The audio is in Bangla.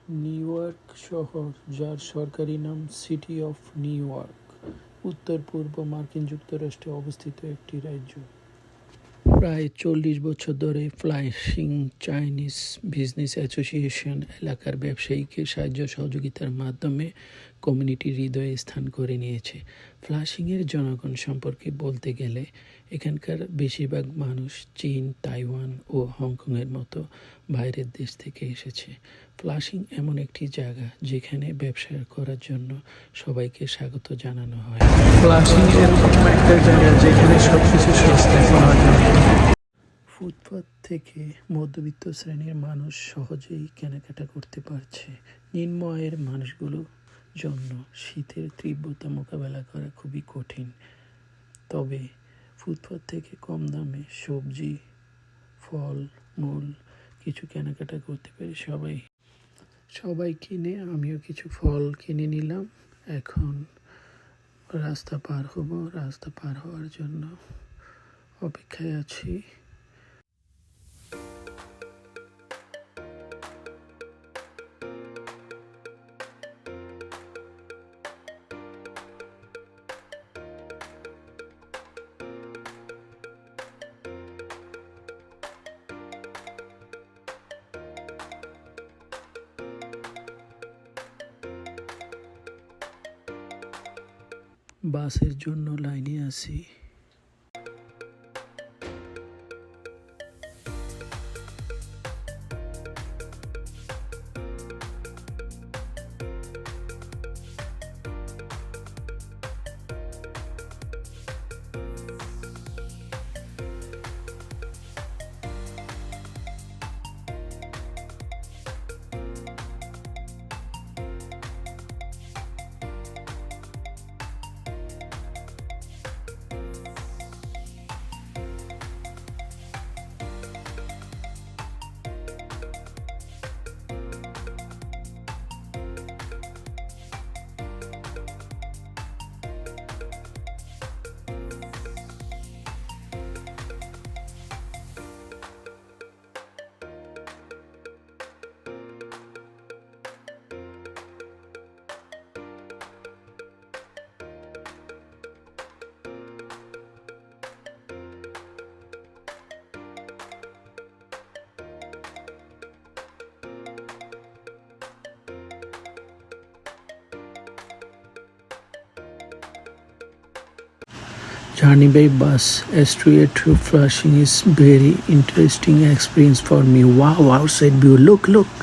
নিউ ইয়র্ক শহর, যার সরকারি নাম সিটি অফ নিউ ইয়র্ক, উত্তর-পূর্ব মার্কিন যুক্তরাষ্ট্রে অবস্থিত একটি রাজ্য। প্রায় 40 বছর ধরে ফ্লাশিং চাইনিজ বিজনেস অ্যাসোসিয়েশন এলাকার ব্যবসায়ীকে সাহায্য সহযোগিতার মাধ্যমে কমিউনিটির হৃদয়ে স্থান করে নিয়েছে। ফ্লাশিংয়ের জনগণ সম্পর্কে বলতে গেলে এখানকার বেশিরভাগ মানুষ চীন, তাইওয়ান ও হংকংয়ের মতো বাইরের দেশ থেকে এসেছে। ফ্লাশিং এমন একটি জায়গা যেখানে ব্যবসা করার জন্য সবাইকে স্বাগত জানানো হয়। ফ্লাশিং এরকম একটা জায়গা যেখানে সবকিছু সস্তায় পাওয়া যায়। ফুটপাত থেকে মধ্যবিত্ত শ্রেণীর মানুষ সহজেই কেনাকাটা করতে পারছে। নিম্ন আয়ের মানুষগুলোর জন্য শীতের তীব্রতা মোকাবেলা করা খুবই কঠিন। তবে ফুটপাত থেকে কম দামে সবজি, ফল, মূল কিছু কেনাকাটা করতে পেরে সবাই কিনে আমিও কিছু ফল কিনে নিলাম। এখন রাস্তা পার হব। রাস্তা পার হওয়ার জন্য অপেক্ষায় আছি। বাসের জন্য লাইনে আছি। Journey by bus, Astrea to Flushing is very interesting experience for me. Wow, outside view. Look.